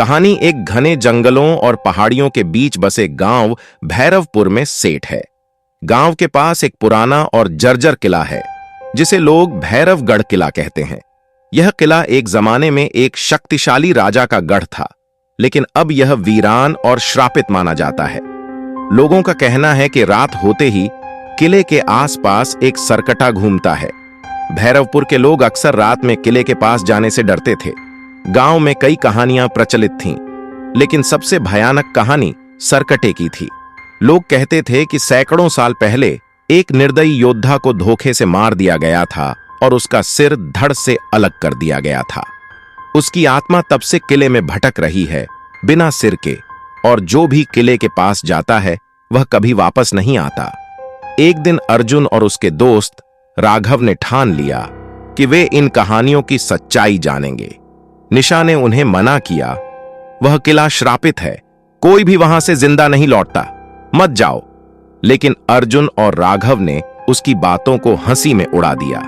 कहानी एक घने जंगलों और पहाड़ियों के बीच बसे गांव भैरवपुर में सेठ है। गांव के पास एक पुराना और जर्जर किला है जिसे लोग भैरवगढ़ किला कहते हैं। यह किला एक जमाने में एक शक्तिशाली राजा का गढ़ था, लेकिन अब यह वीरान और श्रापित माना जाता है। लोगों का कहना है कि रात होते ही किले के आसपास एक सरकटा घूमता है। भैरवपुर के लोग अक्सर रात में किले के पास जाने से डरते थे। गांव में कई कहानियां प्रचलित थीं, लेकिन सबसे भयानक कहानी सरकटे की थी। लोग कहते थे कि सैकड़ों साल पहले एक निर्दयी योद्धा को धोखे से मार दिया गया था और उसका सिर धड़ से अलग कर दिया गया था। उसकी आत्मा तब से किले में भटक रही है, बिना सिर के, और जो भी किले के पास जाता है वह कभी वापस नहीं आता। एक दिन अर्जुन और उसके दोस्त राघव ने ठान लिया कि वे इन कहानियों की सच्चाई जानेंगे। निशा ने उन्हें मना किया, वह किला श्रापित है, कोई भी वहां से जिंदा नहीं लौटता, मत जाओ। लेकिन अर्जुन और राघव ने उसकी बातों को हंसी में उड़ा दिया।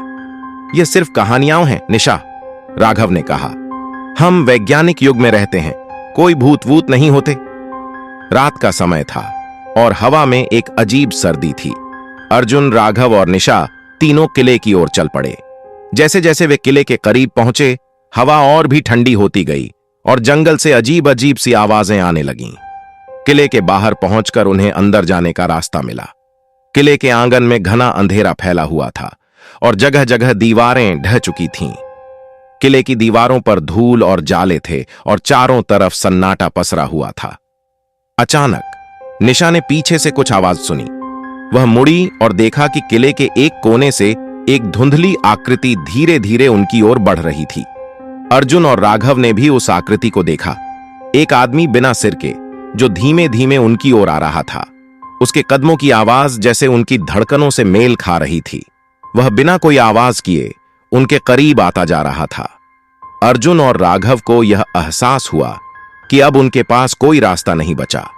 ये सिर्फ कहानियां हैं निशा, राघव ने कहा। हम वैज्ञानिक युग में रहते हैं, कोई भूत वूत नहीं होते। रात का समय था और हवा में एक अजीब सर्दी थी। अर्जुन, राघव और निशा तीनों किले की ओर चल पड़े। जैसे जैसे वे किले के करीब पहुंचे, हवा और भी ठंडी होती गई और जंगल से अजीब अजीब सी आवाजें आने लगीं। किले के बाहर पहुंचकर उन्हें अंदर जाने का रास्ता मिला। किले के आंगन में घना अंधेरा फैला हुआ था और जगह जगह दीवारें ढह चुकी थीं। किले की दीवारों पर धूल और जाले थे और चारों तरफ सन्नाटा पसरा हुआ था। अचानक निशा ने पीछे से कुछ आवाज सुनी। वह मुड़ी और देखा कि किले के एक कोने से एक धुंधली आकृति धीरे धीरे उनकी ओर बढ़ रही थी। अर्जुन और राघव ने भी उस आकृति को देखा। एक आदमी बिना सिर के, जो धीमे धीमे उनकी ओर आ रहा था। उसके कदमों की आवाज जैसे उनकी धड़कनों से मेल खा रही थी। वह बिना कोई आवाज किए उनके करीब आता जा रहा था। अर्जुन और राघव को यह एहसास हुआ कि अब उनके पास कोई रास्ता नहीं बचा।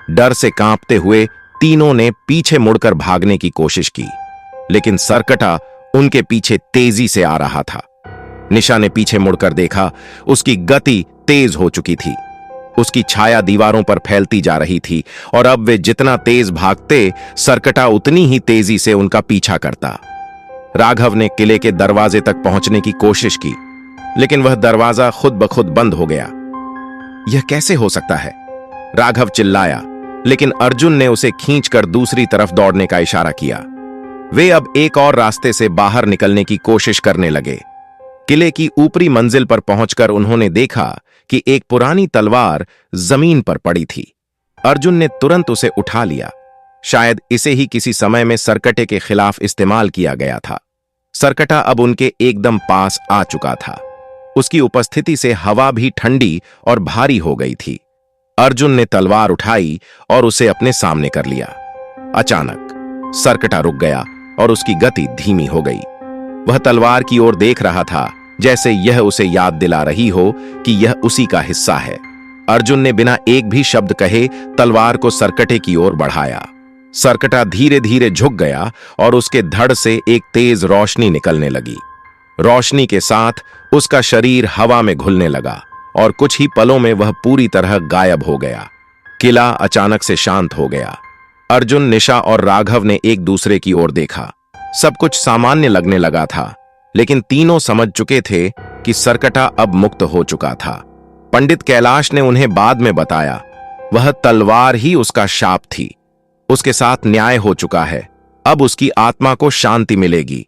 डर से कांपते हुए तीनों ने पीछे मुड़कर भागने की कोशिश की, लेकिन सरकटा उनके पीछे तेजी से आ रहा था। निशा ने पीछे मुड़कर देखा, उसकी गति तेज हो चुकी थी। उसकी छाया दीवारों पर फैलती जा रही थी और अब वे जितना तेज भागते, सरकटा उतनी ही तेजी से उनका पीछा करता। राघव ने किले के दरवाजे तक पहुंचने की कोशिश की, लेकिन वह दरवाजा खुद ब खुद बंद हो गया। यह कैसे हो सकता है? राघव चिल्लाया, लेकिन अर्जुन ने उसे खींचकर दूसरी तरफ दौड़ने का इशारा किया। वे अब एक और रास्ते से बाहर निकलने की कोशिश करने लगे। किले की ऊपरी मंजिल पर पहुंचकर उन्होंने देखा कि एक पुरानी तलवार जमीन पर पड़ी थी। अर्जुन ने तुरंत उसे उठा लिया। शायद इसे ही किसी समय में सरकटे के खिलाफ इस्तेमाल किया गया था। सरकटा अब उनके एकदम पास आ चुका था। उसकी उपस्थिति से हवा भी ठंडी और भारी हो गई थी। अर्जुन ने तलवार उठाई और उसे अपने सामने कर लिया। अचानक सरकटा रुक गया और उसकी गति धीमी हो गई। वह तलवार की ओर देख रहा था, जैसे यह उसे याद दिला रही हो कि यह उसी का हिस्सा है। अर्जुन ने बिना एक भी शब्द कहे तलवार को सरकटे की ओर बढ़ाया। सरकटा धीरे धीरे झुक गया और उसके धड़ से एक तेज रोशनी निकलने लगी। रोशनी के साथ उसका शरीर हवा में घुलने लगा और कुछ ही पलों में वह पूरी तरह गायब हो गया। किला अचानक से शांत हो गया। अर्जुन, निशा और राघव ने एक दूसरे की ओर देखा। सब कुछ सामान्य लगने लगा था, लेकिन तीनों समझ चुके थे कि सरकटा अब मुक्त हो चुका था। पंडित कैलाश ने उन्हें बाद में बताया, वह तलवार ही उसका शाप थी। उसके साथ न्याय हो चुका है, अब उसकी आत्मा को शांति मिलेगी।